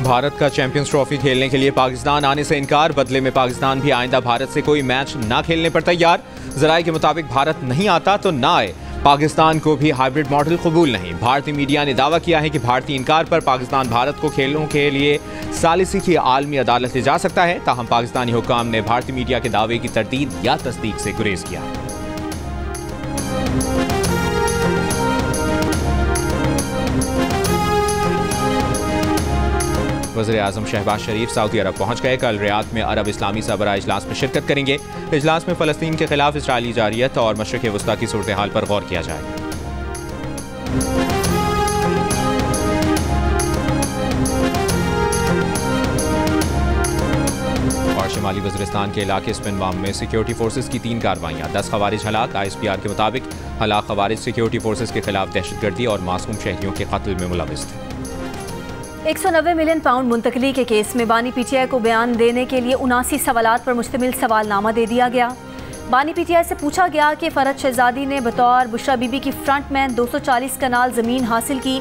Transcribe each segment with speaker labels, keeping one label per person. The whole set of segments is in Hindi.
Speaker 1: भारत का चैंपियंस ट्रॉफी खेलने के लिए पाकिस्तान आने से इनकार। बदले में पाकिस्तान भी आइंदा भारत से कोई मैच ना खेलने पर तैयार। जराये के मुताबिक भारत नहीं आता तो ना आए। पाकिस्तान को भी हाइब्रिड मॉडल कबूल नहीं। भारतीय मीडिया ने दावा किया है कि भारतीय इनकार पर पाकिस्तान भारत को खेलों के लिए सालिसी की आलमी अदालत ले जा सकता है। ताहम पाकिस्तानी हुक्काम ने भारतीय मीडिया के दावे की तरदीद या तस्दीक से गुरेज किया है। वज़ीर-ए-आज़म शहबाज शरीफ सऊदी अरब पहुंच गए। कल रियाद में अरब इस्लामी सरबराह इजलास में शिरकत करेंगे। इजलास में फ़लस्तीन के खिलाफ इसराइली जारियत और मशरिक़ वस्ता की सूरत हाल पर गौर किया जाएगा। और शिमाली वज़ीरिस्तान के इलाके स्पिनवाम में सिक्योरिटी फोर्सेज की 3 कार्रवाइयाँ, 10 खवारिज हलाक। ISPR के मुताबिक हलाक खवारिज सिक्योरिटी फोर्सेज के खिलाफ दहशतगर्दी और मासूम शहरियों के कत्ल में मुलविस थे।
Speaker 2: 190 मिलियन पाउंड मुंतकली के केस में बानी PTI को बयान देने के लिए 79 सवालात पर मुश्तमिल सवालनामा दे दिया गया। बानी PTI से पूछा गया कि फ़रद शहजादी ने बतौर बुशरा बीबी की फ्रंटमैन 240 कनाल ज़मीन हासिल की।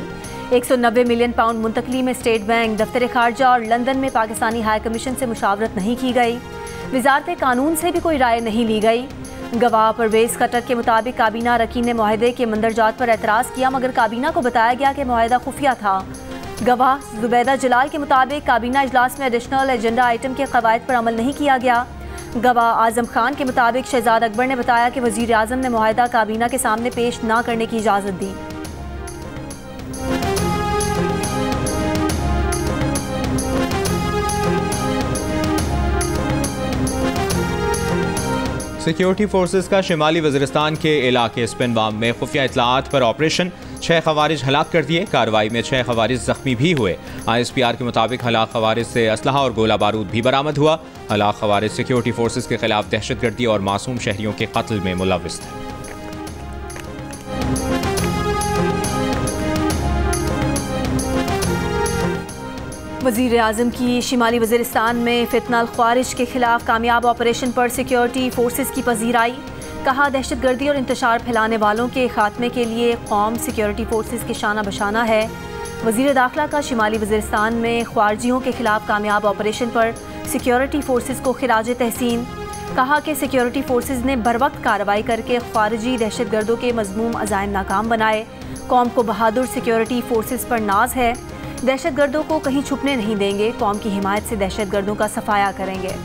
Speaker 2: 190 मिलियन पाउंड मुंतकली में स्टेट बैंक, दफ्तर खारजा और लंदन में पाकिस्तानी हाई कमीशन से मुशावरत नहीं की गई। वजारत कानून से भी कोई राय नहीं ली गई। गवाह परवेज़ खट्टर के मुताबिक काबीना अरकान ने मुआहदे के मंदरजात पर एतराज़ किया, मगर काबीना को बताया गया कि मुआहदा खुफिया था। गवाह जुबैदा जलाल के मुताबिक काबीना इजलास में एडिशनल एजेंडा आइटम के कवायद पर अमल नहीं किया गया। गवाह आजम खान के मुताबिक शहजाद अकबर ने बताया कि वज़ीर आज़म ने मुआहदा काबीना के सामने पेश न करने की इजाज़त दी।
Speaker 1: सिक्योरिटी फोर्सेज का शिमाली वज़ीरिस्तान के इलाके स्पिनवाम में खुफिया इत्तलाआत पर ऑपरेशन, 6 खवारिज हलाक कर दिए। कार्रवाई में 6 खवारिज जख्मी भी हुए। ISPR के मुताबिक हलाक खवारिज से असलहा और गोला बारूद भी बरामद हुआ। हलाक खवारिज सिक्योरिटी फोर्सेज के खिलाफ दहशतगर्दी और मासूम शहरियों के कत्ल में मुलविस थे।
Speaker 2: वज़ीर आज़म की शिमाली वज़ीरिस्तान में फितना ख्वारिज के खिलाफ कामयाब ऑपरेशन पर सिक्योरिटी फोर्सेज की पजीराई। कहा, दहशतगर्दी और इंतशार फैलाने वालों के खात्मे के लिए कौम सिक्योरिटी फोर्सेज के शाना बशाना है। वज़ीर दाखिला का शिमाली वज़ीरिस्तान में ख्वारजियों के खिलाफ कामयाब ऑपरेशन पर सिक्योरिटी फोर्सेज को खिराज तहसीन। कहा कि सिक्योरिटी फोर्सेज ने बर वक्त कार्रवाई करके ख्वारजी दहशतगर्दों के मज़मूम अज़ाइम नाकाम बनाए। कौम को बहादुर सिक्योरिटी फोर्सेज पर नाज है। दहशतगर्दों को कहीं छुपने नहीं देंगे। कौम की हिमायत से दहशतगर्दों का सफाया करेंगे।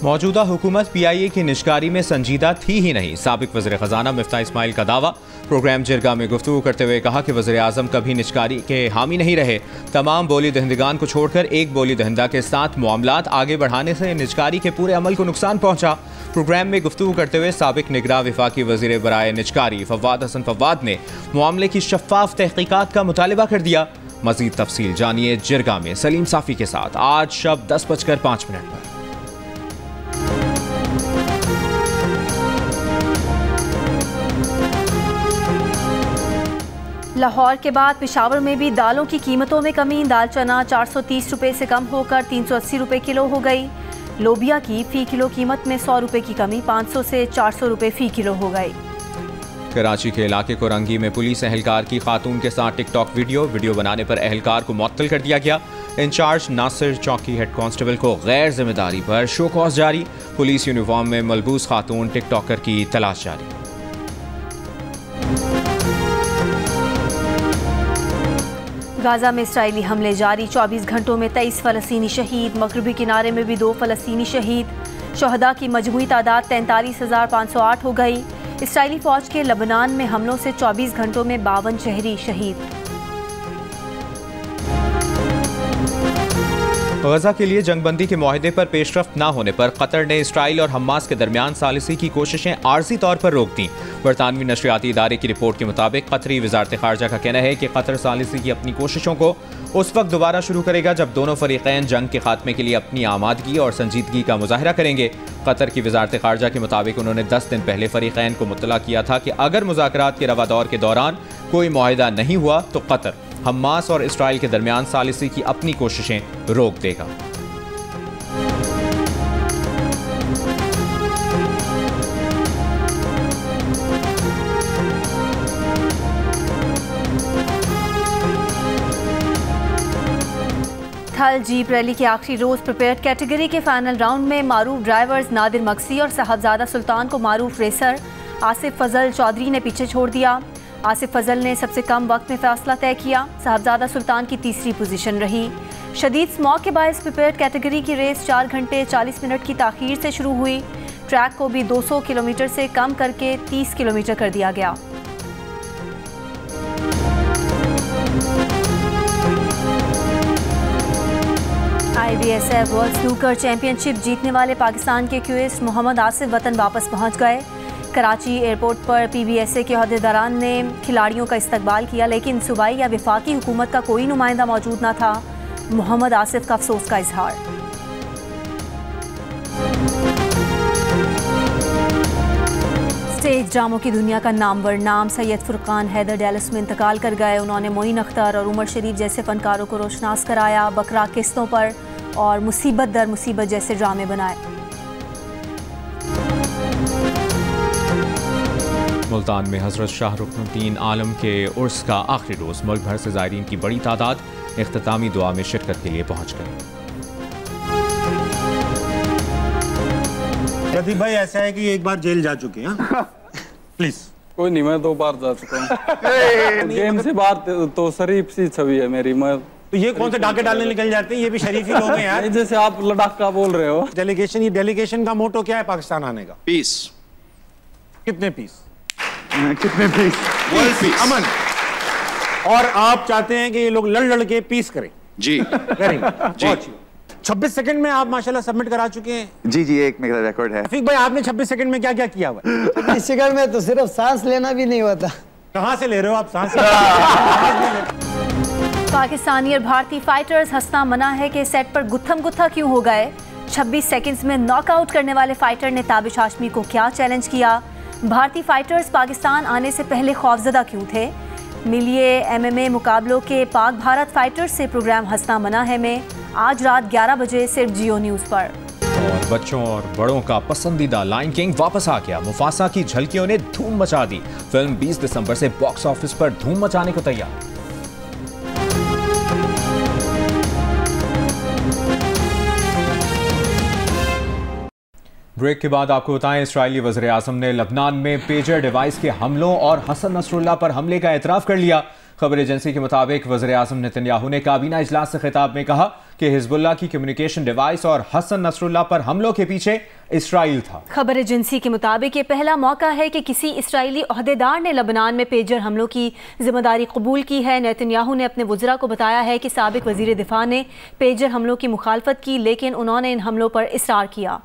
Speaker 1: मौजूदा हुकूमत PIA की निजकारी में संजीदा थी ही नहीं। साबिक वज़ीर ख़जाना मिफ्ता इस्माइल का दावा। प्रोग्राम जिरगा में गुफ्तगू करते हुए कहा कि वज़ीर आज़म कभी निजकारी के हामी नहीं रहे। तमाम बोली दहिंदगान को छोड़कर एक बोली दहिंदा के साथ मामलात आगे बढ़ाने से निजकारी के पूरे अमल को नुकसान पहुंचा। प्रोग्राम में गुफ्तगू करते हुए साबिक निगरां वफाकी वज़ीर बराए निजकारी फवाद हसन फवाद ने मामले की शफ़ाफ तहकीकात का मुतालबा कर दिया। मज़ीद तफसील जानिए जिरगा में सलीम साफ़ी के साथ आज शब 10:05 पर।
Speaker 2: लाहौर के बाद पेशावर में भी दालों की कीमतों में कमी। दाल चना 430 रुपये से कम होकर 380 रुपये किलो हो गई। लोबिया की फ़ी किलो कीमत में 100 रुपये की कमी 500 से 400 रुपये फ़ी किलो हो गई।
Speaker 1: कराची के इलाके कोरंगी में पुलिस एहलकार की खातून के साथ टिकटॉक वीडियो बनाने पर एहलकार को मुअत्तल कर दिया गया। इंचार्ज नासिर चौकी हेड कांस्टेबल को गैर जिम्मेदारी पर शो कॉज जारी। पुलिस यूनिफॉर्म में मलबूस खातून टिकटॉकर की तलाश जारी।
Speaker 2: गाजा में इसराइली हमले जारी। 24 घंटों में 23 फ़लस्तीनी शहीद। मगरबी किनारे में भी 2 फ़लस्तीनी शहीद। शहदा की मजमूई तादाद 43,508 हो गई। इसराइली फ़ौज के लबनान में हमलों से 24 घंटों में 52 शहरी शहीद।
Speaker 1: गजा के लिए जंगबंदी के मुआहदे पर पेशरफ्त न होने पर कतर ने इसराइल और हमास के दरमियान सालिसी की कोशिशें आर्जी तौर पर रोक दी। बरतानवी नशरियाती इदारे की रिपोर्ट के मुताबिक कतरी वजारत खारजा का कहना है कि कतर सालिसी की अपनी कोशिशों को उस वक्त दोबारा शुरू करेगा जब दोनों फरीकैन जंग के खात्मे के लिए अपनी आमादगी और संजीदगी का मुजाहरा करेंगे। कतर की वजारत खारजा के मुताबिक उन्होंने 10 दिन पहले फरीकैन को मुत्तला किया था कि अगर मुज़ाकरात के रवा दौर के दौरान कोई मुआहदा नहीं हुआ तो कतर हमास और इसराइल के दरमियान सालिसी की अपनी कोशिशें रोक देगा।
Speaker 2: बहरहाल जीप रैली के आखिरी रोज प्रिपेयर्ड कैटेगरी के फाइनल राउंड में मारूफ ड्राइवर्स नादिर मक्सी और साहबजादा सुल्तान को मारूफ रेसर आसिफ फजल चौधरी ने पीछे छोड़ दिया। आसिफ फजल ने सबसे कम वक्त में फैसला तय किया। साहबजादा सुल्तान की तीसरी पोजीशन रही। शदीद स्मॉग के बायस प्रिपेयर्ड कैटेगरी की रेस 4 घंटे 40 मिनट की ताखीर से शुरू हुई। ट्रैक को भी 200 किलोमीटर से कम करके 30 किलोमीटर कर दिया गया। IBSF वर्ल्ड स्नूकर चैंपियनशिप जीतने वाले पाकिस्तान के क्यूइस्ट मोहम्मद आसिफ वतन वापस पहुंच गए। कराची एयरपोर्ट पर PBSA के अहदेदारान ने खिलाड़ियों का इस्तकबाल किया, लेकिन सूबाई या वफाकी हुकूमत का कोई नुमाइंदा मौजूद न था। मोहम्मद आसिफ का अफसोस का इजहार। स्टेज ड्रामों की दुनिया का नामवर नाम सैयद फुरकान हैदर डैलस में इंतकाल कर गए। उन्होंने मोइन अख्तर और उमर शरीफ जैसे फनकारों को रोशनास कराया, बकरा किस्तों पर और मुसीबत दर मुसीबत जैसे ड्रामे बनाए।
Speaker 1: मुल्तान में हजरत शाह रुकनुद्दीन आलम के उर्स का आखिरी रोज मुल्क भर से ज़ायरीन की बड़ी तादाद इख्तितामी दुआ में शिरकत के लिए पहुंच गए।
Speaker 3: प्रदीप भाई, ऐसा है कि एक बार जेल जा चुके हैं। प्लीज।
Speaker 4: कोई नहीं, मैं 2 बार जा चुका हूँ। गेम से बाहर तो शरीफ सी छवि है मेरी। मैं
Speaker 3: तो ये कौन से डाके डालने निकल जाते हैं? ये भी शरीफ ही लोग हैं यार।
Speaker 4: जैसे आप लद्दाख का बोल रहे हो।
Speaker 3: डेलीगेशन, ये डेलीगेशन का मोटो क्या है पाकिस्तान आने का?
Speaker 5: पीस।
Speaker 3: कितने पीस?
Speaker 5: कितने पीस? वर्ल्ड पीस,
Speaker 3: अमन। और आप चाहते हैं कि ये लोग लड़ लड़ के पीस करें?
Speaker 5: जी
Speaker 3: करेंगे। 26 सेकंड में आप माशाल्लाह सबमिट करा चुके हैं।
Speaker 5: जी, एक मेरा रिकॉर्ड है।
Speaker 3: रफीक भाई, आपने 26 सेकंड में क्या क्या किया हुआ?
Speaker 6: 26 सेकंड में तो सिर्फ सांस लेना भी नहीं होता।
Speaker 3: कहाँ से ले रहे हो आप सांस?
Speaker 2: पाकिस्तानी और भारतीय फाइटर्स हंसना मना है कि सेट पर गुत्थम गुत्था क्यों हो गए। 26 सेकंड्स में नॉकआउट करने वाले फाइटर ने ताबिश हाशमी को क्या चैलेंज किया। भारतीय फाइटर्स पाकिस्तान आने से पहले खौफजदा क्यों थे। मिलिए MMA मुकाबलों के पाक भारत फाइटर्स से प्रोग्राम हंसना मना है में आज रात 11 बजे सिर्फ जियो न्यूज़ पर।
Speaker 1: और बच्चों और बड़ों का पसंदीदा लायन किंग वापस आ गया। मुफासा की झलकियों ने धूम मचा दी। फिल्म 20 दिसंबर से बॉक्स ऑफिस पर धूम मचाने को तैयार। ब्रेक के बाद आपको बताएं, इस्राएली वज़ीर आज़म ने लबनान में पेजर डिवाइस के हमलों और हसन नसरुल्लाह पर हमले का एतराफ़ कर लिया। खबर एजेंसी के मुताबिक वज़ीर आज़म नेतन्याहू ने काबीना इजलास से खिताब में कहा कि हिजबुल्लाह की कम्युनिकेशन डिवाइस और हसन नसरुल्लाह पर हमलों के पीछे इसराइल था। खबर
Speaker 2: एजेंसी के मुताबिक ये पहला मौका है कि किसी इसराइली ओहदेदार ने लबनान में पेजर हमलों की जिम्मेदारी कबूल की है। नेतन्याहू ने अपने वज़रा को बताया है कि साबिक वज़ीर दिफा ने पेजर हमलों की मुखालफत की, लेकिन उन्होंने इन हमलों पर इसरार किया।